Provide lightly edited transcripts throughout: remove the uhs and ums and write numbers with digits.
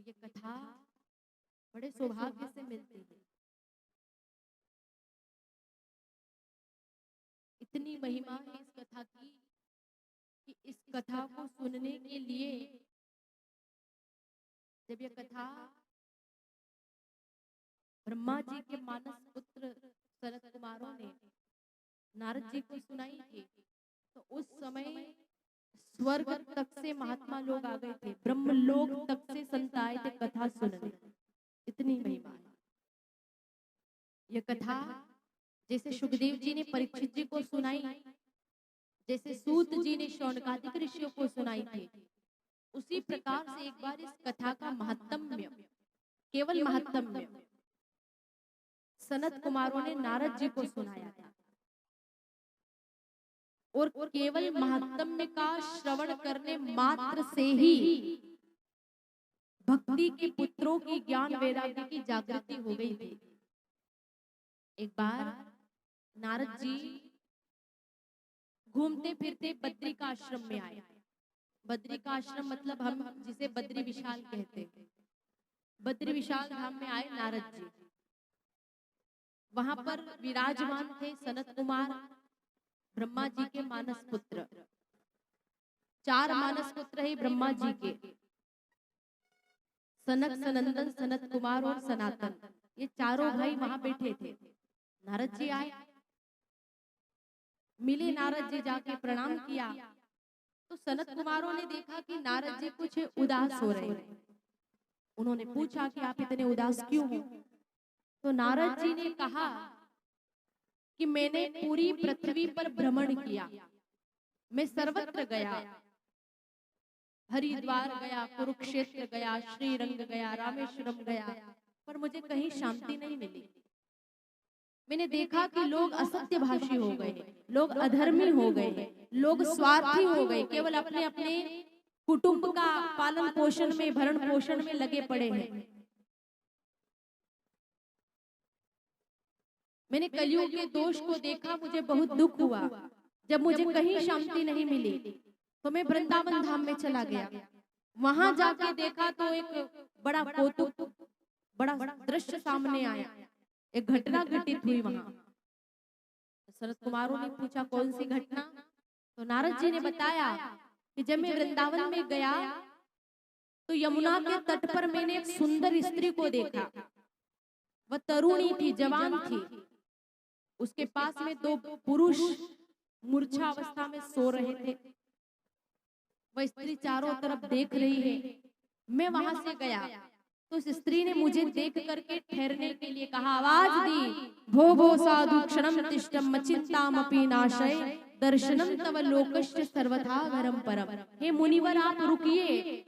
ये कथा बड़े सौभाग्य से मिलती है। इतनी महिमा है इस कथा की कि इस कथा को सुनने के लिए जब ये कथा ब्रह्मा जी के मानस पुत्र सनत कुमारों ने नारद जी को सुनाई थी, तो उस समय स्वर्ग तक से महात्मा लोग आ गए थे, ब्रह्मलोक तक से संत आए थे कथा सुनने। इतनी महिमा है यह कथा। जैसे सुखदेव जी ने परीक्षित जी को सुनाई, जैसे सूत जी ने शौनकादिक ऋषियों को सुनाई थी, उसी प्रकार से एक बार इस कथा का महात्म्य, केवल महात्म्य सनत कुमारों ने नारद जी को सुनाया था। और केवल महात्म्य का श्रवण करने मात्र से ही भक्ति के पुत्रों की ज्ञान वैराग्य की जागृति हो गई थी। एक बार नारद जी घूमते फिरते बद्री का आश्रम में आए। बद्री का आश्रम मतलब हम जिसे बद्री विशाल कहते हैं। बद्री विशाल धाम में आए नारद जी। वहां पर विराजमान थे सनत कुमार, ब्रह्मा जी के मानस पुत्र। 4 मानस पुत्र है ब्रह्मा जी के, सनक, सनंदन, सनत कुमार और सनातन। ये चारों भाई वहां बैठे थे। नारद जी आए, मिले, नारद जी जाके प्रणाम किया। तो सनत कुमारों ने देखा कि नारद जी कुछ उदास हो रहे हैं। उन्होंने पूछा कि आप इतने उदास क्यों हो? तो नारद जी ने कहा कि मैंने पूरी पृथ्वी पर भ्रमण किया, मैं सर्वत्र गया, हरिद्वार गया, कुरुक्षेत्र गया, श्रीरंग गया, रामेश्वरम गया, पर मुझे कहीं शांति नहीं मिली। मैंने देखा कि लोग असत्य भाषी हो गए, लोग अधर्मी हो गए, लोग स्वार्थी हो गए, केवल अपने अपने कुटुंब का पालन पोषण में, भरण पोषण में लगे पड़े हैं। मैंने कलयुग के दोष को देखा, मुझे बहुत दुख हुआ। जब मुझे कहीं शांति नहीं मिली तो मैं वृंदावन धाम में चला गया। वहां जाके देखा तो एक बड़ा कौतुक, बड़ा दृश्य सामने आया। एक घटना घटित हुई वहां। सनत कुमारों ने पूछा कौन सी घटना? तो नारद जी ने बताया कि जब मैं वृंदावन में गया तो यमुना के तट पर मैंने एक सुंदर स्त्री को देखा। वह तरुणी थी, जवान थी। उसके पास में 2 पुरुष मूर्छा अवस्था में सो रहे थे। वह स्त्री चारों तरफ देख रही है। मैं वहां से गया तो उस स्त्री ने मुझे देख करके ठहरने के लिए कहा, आवाज दी, भो भो साधु क्षणम तिष्ठम मचिंतामपि नाशय दर्शनम तव लोकस्य सर्वथा घरम परम। हे मुनिवर, आप रुकिए,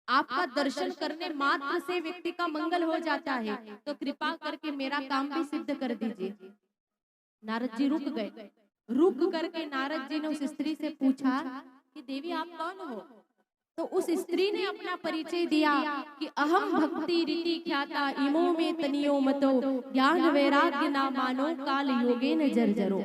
आपका दर्शन करने मात्र से व्यक्ति का मंगल हो जाता है, तो कृपा करके मेरा काम भी सिद्ध कर दीजिए। नारद जी रुक गए। रुक करके नारद जी ने उस स्त्री से पूछा कि देवी आप कौन हो? तो उस स्त्री ने अपना परिचय दिया कि अहम भक्ति रीति ख्याता इमो में तनियो मतो ज्ञान वैराग्य ना मानो काल योगे न जर्जरो।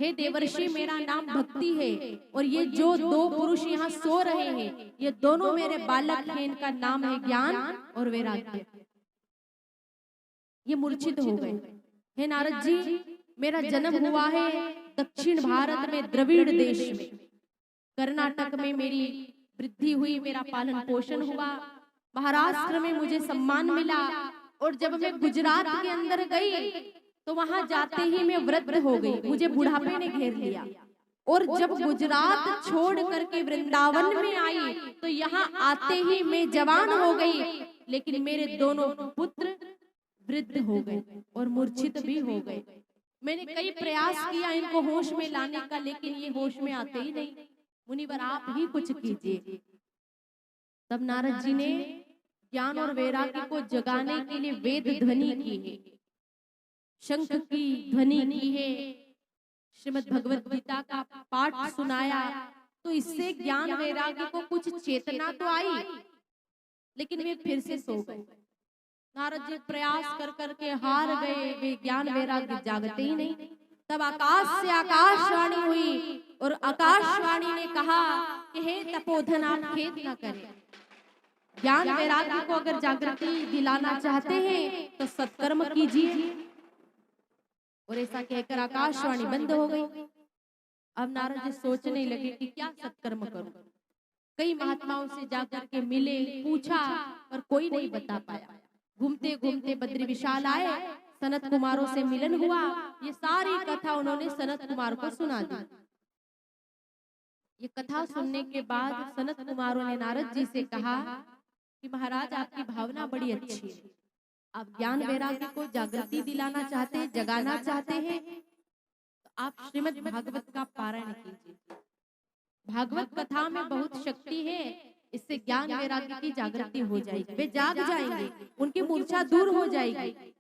हे देवर्षि, मेरा नाम भक्ति है और ये जो 2 पुरुष यहाँ सो रहे हैं ये दोनों मेरे बालक हैं। इनका नाम है ज्ञान और वैराग्य। ये मूर्छित हो गए। हे नारद जी, मेरा जन्म हुआ है दक्षिण भारत में, द्रविड़ देश में, कर्नाटक में मेरी वृद्धि हुई, मेरा पालन पोषण हुआ, महाराष्ट्र में मुझे सम्मान मिला, और जब मैं गुजरात के अंदर गई तो वहां जाते ही मैं वृद्ध हो गई, मुझे बुढ़ापे ने घेर लिया। और जब गुजरात छोड़ करके वृंदावन में आई तो यहाँ आते ही मैं जवान हो गई, लेकिन मेरे दोनों पुत्र वृद्ध हो गए और मूर्छित भी हो गए। मैंने कई प्रयास किया इनको होश में लाने का, लेकिन ये होश में आते ही नहीं। मुनिवर, आप ही कुछ कीजिए। तब नारद जी ने ज्ञान और वैराग्य को जगाने के लिए वेद ध्वनि की है, शंख की ध्वनि की है, श्रीमद् भगवत गीता का पाठ सुनाया। तो इससे ज्ञान वैराग्य को कुछ चेतना तो आई, लेकिन वे फिर से सो गए। नारद जी प्रयास कर करके हार गए, वे ज्ञान वैराग्य जागते ही नहीं। तब आकाश से आकाशवाणी हुई और आकाशवाणी ने कहा कि हे तपोधन, आप खेद न करें, ज्ञान वैराग्य को अगर जागृति दिलाना चाहते हैं तो सत्कर्म कीजिए। और ऐसा कहकर आकाशवाणी बंद हो गई। अब नारद जी सोचने लगे कि क्या सत्कर्म करूं। कई महात्माओं से जाकर के मिले, पूछा, पर कोई नहीं बता पाया। घूमते घूमते बद्री विशाल आए, सनत कुमारों से मिलन हुआ। ये सारी कथा उन्होंने सनत कुमार को सुना दी। ये कथा सुनने के बाद सनत कुमारों ने नारद जी से कहा कि महाराज आपकी भावना बड़ी अच्छी है, आप ज्ञान वैराग्य को जागृति दिलाना चाहते हैं, जगाना चाहते हैं, तो आप श्रीमद् भागवत का पारायण कीजिए। भागवत कथा में बहुत शक्ति है, इससे ज्ञान वैराग्य की जागृति हो जाएगी, वे जाग जाएंगे, उनकी मूर्छा दूर हो जाएगी।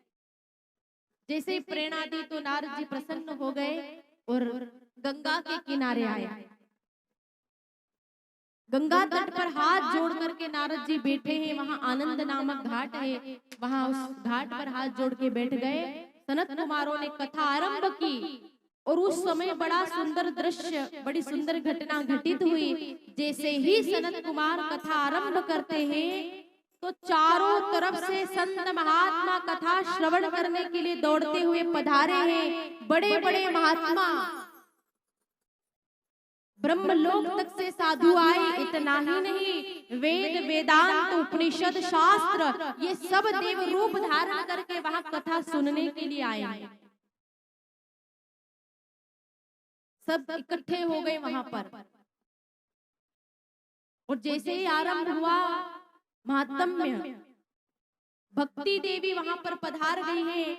जैसे प्रेरणा दी तो नारद जी प्रसन्न हो गए और गंगा के किनारे आए। गंगा तट पर हाथ जोड़ करके नारद जी बैठे हैं। वहां आनंद नामक घाट है, वहां उस घाट पर हाथ जोड़ के बैठ गए। सनत कुमारों ने कथा आरंभ की और उस समय बड़ा सुंदर दृश्य, बड़ी सुंदर घटना घटित हुई। जैसे ही सनत कुमार कथा आरंभ करते हैं तो चारों तरफ से संत महात्मा कथा श्रवण करने के लिए दौड़ते हुए पधारे हैं। बड़े बड़े महात्मा, ब्रह्मलोक तक से साधु आए। इतना ही नहीं, वेद, वेदांत, उपनिषद, शास्त्र, ये सब देव रूप धारण करके वहां कथा सुनने के लिए आए हैं। सब इकट्ठे हो गए वहां पर। और जैसे ही आरंभ हुआ महात्म्य, भक्ति देवी वहां पर पधार गई है।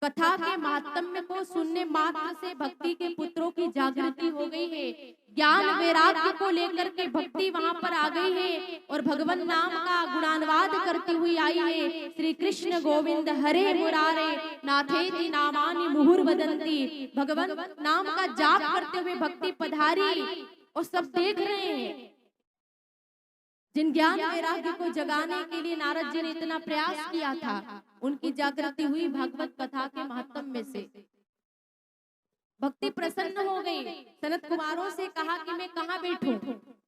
कथा के महात्म्य को सुनने मात्र से भक्ति के पुत्रों की जागृति हो गई है। ज्ञान वैराग्य को लेकर के भक्ति वहां पर आ गई है और भगवान नाम का गुणानुवाद करती हुई आई है। श्री कृष्ण गोविंद हरे मुरारे नाथेति नामानि मुहुर्वदन्ति। भगवान नाम का जाप करते हुए भक्ति पधारी और सब देख रहे हैं। जिन ज्ञान वैराग्य को जगाने के लिए नारद जी ने इतना प्रयास किया था, उनकी जागृति हुई भागवत कथा के महात्म्य से। भक्ति प्रसन्न हो गई। सनत कुमारों से कहा कि मैं कहाँ बैठूं?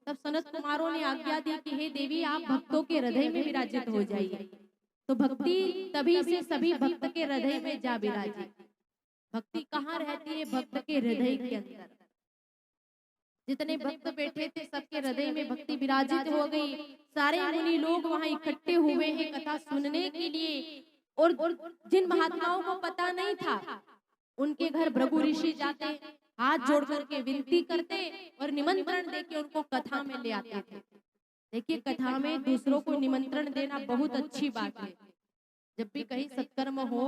तब सनत कुमारों ने आज्ञा दी कि हे देवी, आप भक्तों के हृदय में विराजित हो जाइए। तो भक्ति तभी से सभी भक्त के हृदय में जा विराजी। भक्ति कहाँ रहती है? भक्त के हृदय के अंदर। जितने भक्त बैठे थे सबके हृदय में भक्ति विराजित हो गई। सारे मुनि लोग वहां इकट्ठे हुए हैं कथा सुनने के लिए। और जिन महात्माओं को पता नहीं था, उनके घर भृगु ऋषि जाते, हाथ जोड़ करके विनती करते और निमंत्रण देके उनको कथा में ले आते थे। देखिए, कथा में दूसरों को निमंत्रण देना बहुत अच्छी बात है। जब भी कहीं सत्कर्म हो,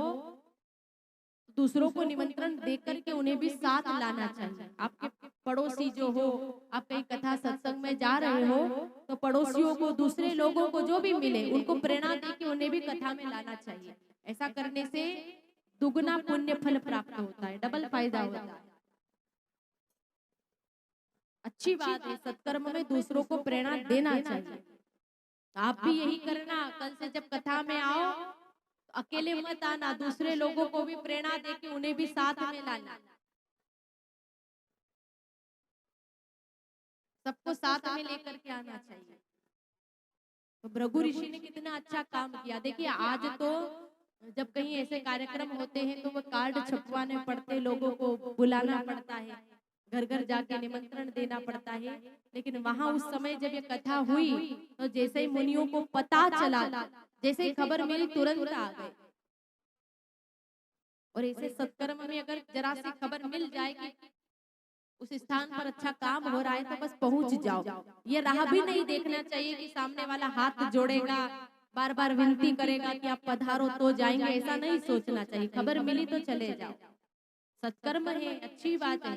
दूसरों को निमंत्रण देकर के उन्हें भी साथ लाना चाहिए। आपके पड़ोसी जो हो, आप कहीं कथा सत्संग में जा रहे हो तो पड़ोसियों को, दूसरे लोगों को जो भी मिले, उनको प्रेरणा देके उन्हें भी कथा में लाना चाहिए। ऐसा करने से दुगना पुण्य फल प्राप्त होता है, डबल फायदा होता है। अच्छी बात है, सत्कर्म में दूसरों को प्रेरणा देना चाहिए। आप भी यही करना। कल से जब कथा में आओ तो अकेले मत आना, दूसरे लोगों को भी प्रेरणा देके उन्हें भी साथ में लाना। सबको साथ में लेकर के आना चाहिए। तो भृगु ऋषि ने कितना अच्छा काम किया। देखिए, आज तो जब कहीं ऐसे कार्यक्रम होते हैं तो वो कार्ड छपवाने पड़ते, लोगों को बुलाना पड़ता है, घर घर जाके निमंत्रण देना पड़ता है। लेकिन वहां उस समय जब ये कथा हुई तो जैसे ही मुनियों को पता चला, जैसे ही खबर मिली, तुरंत आ गए। और ऐसे सत्कर्म में अगर जरा सी खबर मिल जाएगी उस स्थान पर अच्छा काम हो रहा है तो बस पहुंच जाओ। ये राह भी नहीं देखना चाहिए कि सामने वाला हाथ जोड़ेगा, बार बार विनती करेगा कि आप पधारो तो जाएंगे, ऐसा नहीं सोचना चाहिए। खबर मिली तो चले जाओ। सत्कर्म है, अच्छी बात है।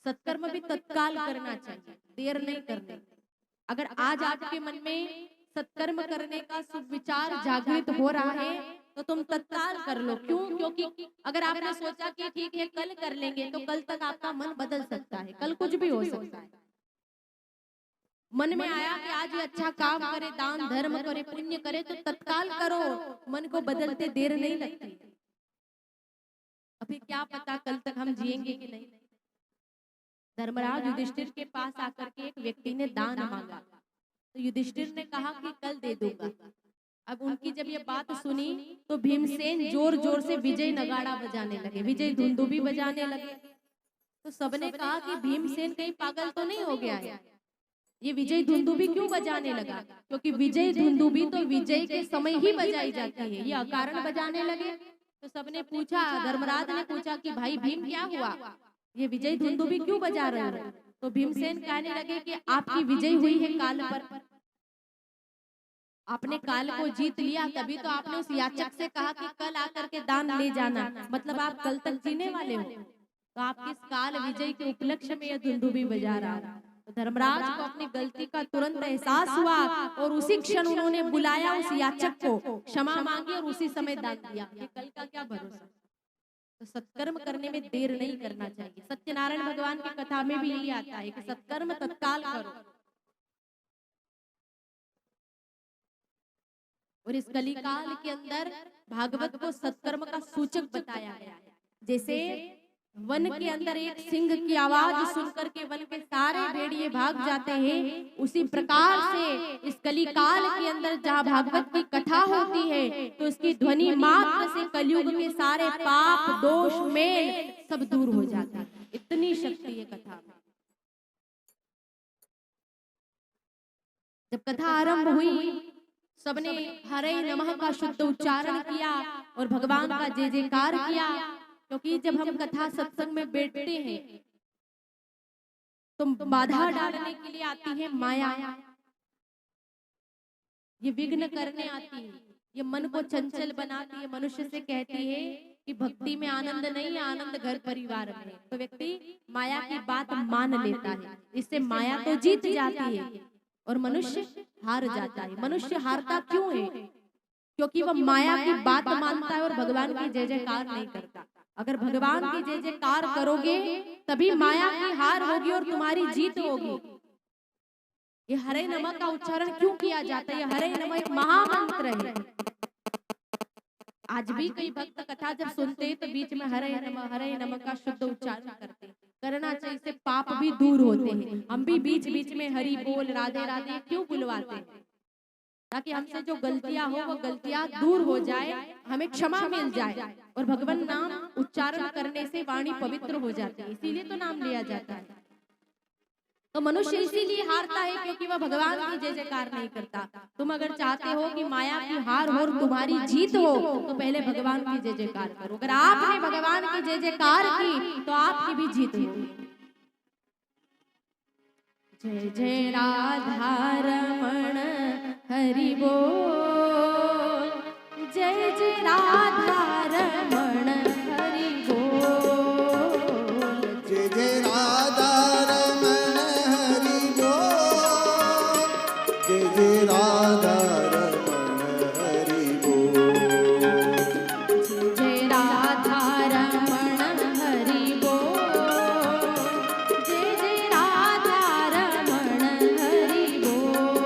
सत्कर्म भी तत्काल करना चाहिए, देर नहीं करनी। अगर आज आपके मन में सत्कर्म करने का सुविचार जागृत हो रहा है तो तुम तत्काल कर लो। क्यों? क्योंकि अगर आपने सोचा कि ठीक है कल कर लेंगे तो कल तक आपका मन बदल सकता है, कल कुछ भी हो सकता है। मन में आया कि आज ये अच्छा काम करे, दान धर्म करे, पुण्य करे, तो तत्काल करो। मन को बदलते देर नहीं लगती। अभी क्या पता कल तक हम जिएंगे कि नहीं। धर्मराज युधिष्ठिर के पास आकर के एक व्यक्ति ने दान मांगा, तो युधिष्ठिर ने कहा कि कल दे दूंगा। अब उनकी जब ये बात सुनी तो भीमसेन जोर जोर से विजय नगाड़ा बजाने लगे, विजय धुंदुभी बजाने लगे। तो सबने कहा कि भीमसेन कहीं पागल तो नहीं हो गया है, ये विजय धुंदुभी क्यों बजाने लगा? क्योंकि विजय धुंदुभी तो विजय के समय ही बजाई जाती है, ये अकारण बजाने लगे। तो सबने पूछा, धर्मराज ने पूछा कि भाई भीम क्या हुआ, ये विजय धुंदुभी क्यों बजा रहे हो? तो भीमसेन कहने लगे कि आपकी विजय हुई है काल पर, आपने काल को जीत लिया, तभी तो आपने उस याचक से कहा कि कल आकर के दान ले जाना, मतलब आप कल तक जीने वाले हो। तो आपके इस काल विजय के उपलक्ष्य में यह धुंदुभी बजा रहा है। तो धर्मराज को अपनी गलती का तुरंत एहसास हुआ और उसी क्षण उन्होंने बुलाया उस याचक को, क्षमा मांगी और उसी समय दान दिया। ये कल का क्या भरोसा। तो सत्कर्म करने में देर नहीं करना चाहिए। सत्यनारायण भगवान की कथा में भी यही आता है कि सत्कर्म तत्काल करो। और इस कलिकाल के अंदर भागवत को सत्कर्म का सूचक बताया गया है। जैसे वन के अंदर एक सिंह की आवाज सुनकर के वन के सारे भेड़िए भाग जाते हैं, उसी प्रकार से इस कलिकाल के अंदर जहाँ भागवत की कथा होती है तो उसकी ध्वनि मात्र से कलयुग के सारे पाप दोष मेल सब दूर हो जाता है। इतनी शक्ति है कथा में। जब कथा आरंभ हुई सबने हरे नमः का शुद्ध उच्चारण किया और भगवान का जय जयकार किया। क्योंकि जब हम कथा सत्संग में बैठते हैं तो बाधा डालने के लिए आती है माया, ये विघ्न करने आती है, ये मन को चंचल बनाती है, मनुष्य से कहती है कि भक्ति में आनंद नहीं, आनंद घर परिवार में। तो व्यक्ति माया की बात मान लेता है, इससे माया तो जीत जाती है और मनुष्य हार जाता है। मनुष्य हारता क्यों है? क्योंकि वह माया की बात मानता है और भगवान की जय जयकार नहीं करता। अगर भगवान की जय जयकार करोगे तभी माया की हार होगी और तुम्हारी जीत होगी। ये हरे नमः का उच्चारण क्यों किया जाता है? ये हरे नमः एक महामंत्र है। आज भी कई भक्त कथा जब सुनते हैं तो बीच में हरे नमः का शुद्ध उच्चारण करते हैं। करना चाहिए, इससे पाप भी दूर होते हैं। हम भी बीच बीच में हरि बोल राधे राधे क्यों बुलवाते हैं? ताकि हमसे जो गलतियां हो वो गलतियां दूर हो जाए, हमें क्षमा मिल जाए और भगवान नाम उच्चारण करने से वाणी पवित्र हो जाती है, इसीलिए तो नाम लिया जाता है। तो मनुष्य इसीलिए हारता है क्योंकि वह भगवान की जय जयकार नहीं करता। तुम अगर चाहते हो कि माया की हार हो और तुम्हारी जीत हो तो पहले भगवान की जय जयकार करो। अगर आपने भगवान की जय जयकार की तो आपकी भी जीत होगी। जय जय राधा रमण हरि बोल, जय जय राधा रमण हरि बोल, जय जय राधा रमण हरि बोल, जय जय राधा रमण हरि बोल, जय राधा रमण हरि बोल, जय जय राधा रमण हरि बोल,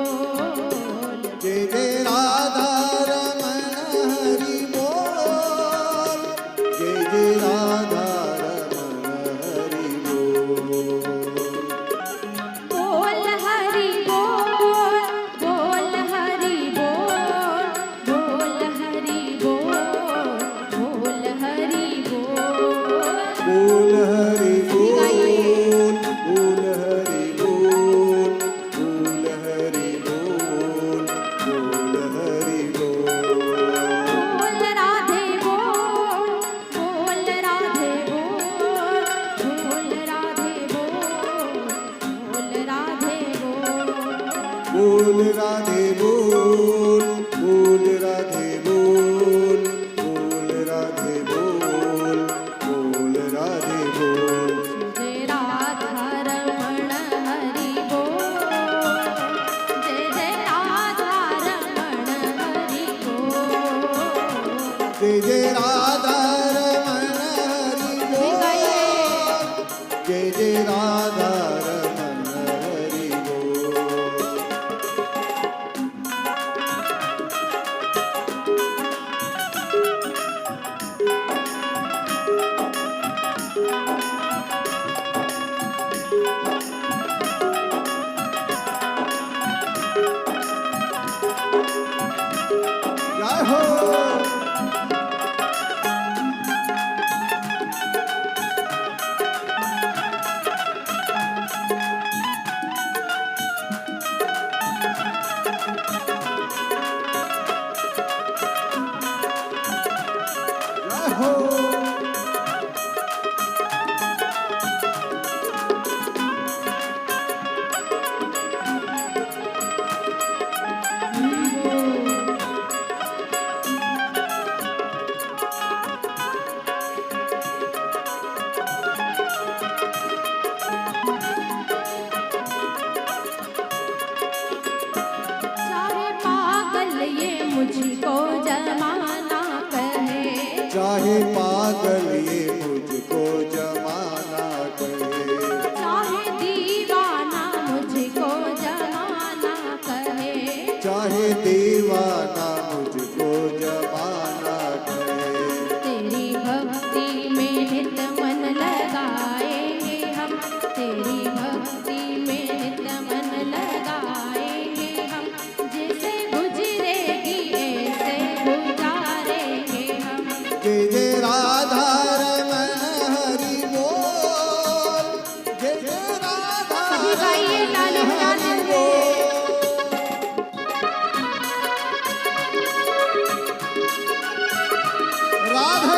जय जय राधा रमण हरि बोल, जय जय राधा रमण हरि बोल, बोल हरि बोल, बोल हरि बोल, बोल हरि बोल, बोल हरि बोल, बोल हरि बोल, बोल हरि बोल, बोल हरि बोल, बोल हरि बोल, बोल राधे बोल, बोल राधे बोल, बोल राधे बोल, बोल राधे बोल, बोल राधे बोल, बोल राधे बोल, बोल राधे बोल, बोल राधे बोल, जय राधा रमण हरि बोल, जय जय राधा रमण हरि बोल, जय जय राधा रमण हरि बोल, जय जय राधा रमण हरि बोल, मुझको जमाना कहे, चाहे पागल ये मुझको जमाना कहे, चाहे दीवाना मुझको जमाना कहे, चाहे दीवाना मुझको जमाना कहे। तेरी भक्ति में नित मन लगाएंगे हम, तेरी भक्ति में नित मन लगाएंगे हम, जैसे गुजरेगी ऐसे गुजारेंगे हम। जय जय राधा रमण हरि बोल, जय जय राधा सभी गाइए, ताली रमण बजा हरि देंगे। बोल। राधे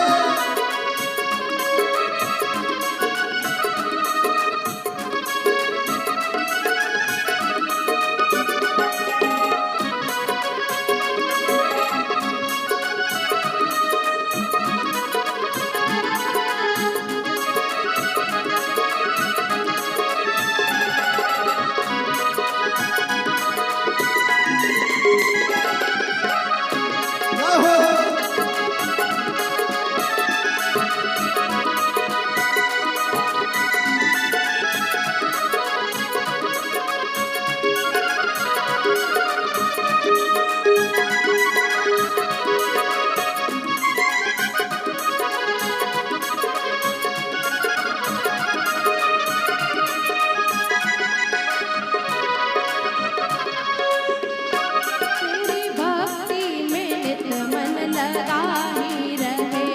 तेरी भक्ति में नित मन लगा ही रहे,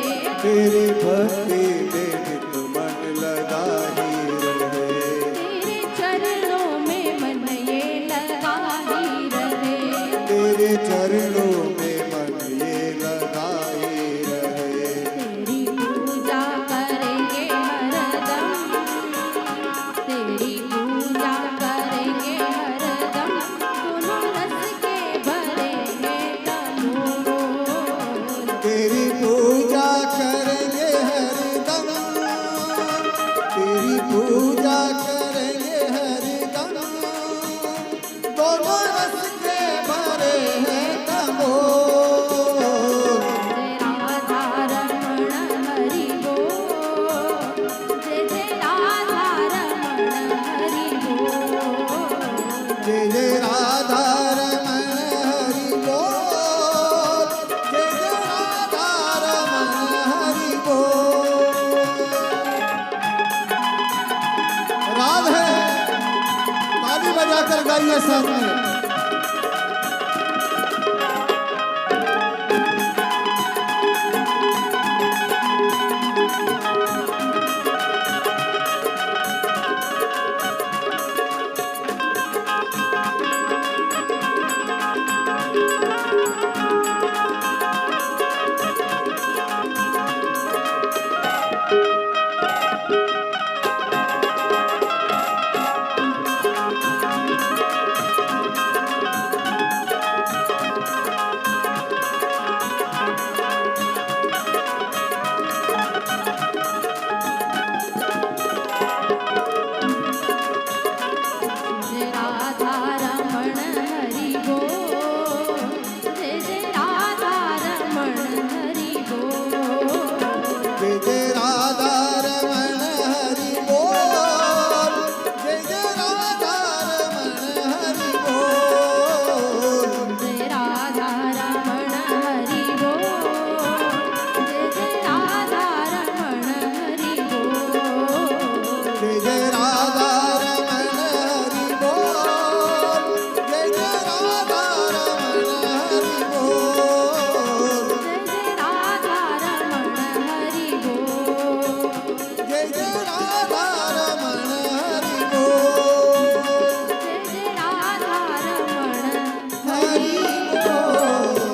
तेरी भक्ति में नित मन लगा ही रहे, तेरे चरणों में मन ये लगा ही रहे, तेरे चरणों में मन ये लगा ही रहे। तेरी पूजा करेंगे हरदम, तेरी पूजा करेंगे हरदम, दोनों रस के भरे हैं तमोर। तेरी पूजा करेंगे हरदम, तेरी पूजा करेंगे हरदम, दोनों रस के भरे हैं तमोर। जय राधा रमण हरि बोल, जय जय राधा रमण हरि बोल। जय जय राधा रमण हरि बोल, जय जय राधा रमण हरि बोल। राधे ताली बजाकर गाइए साथ में।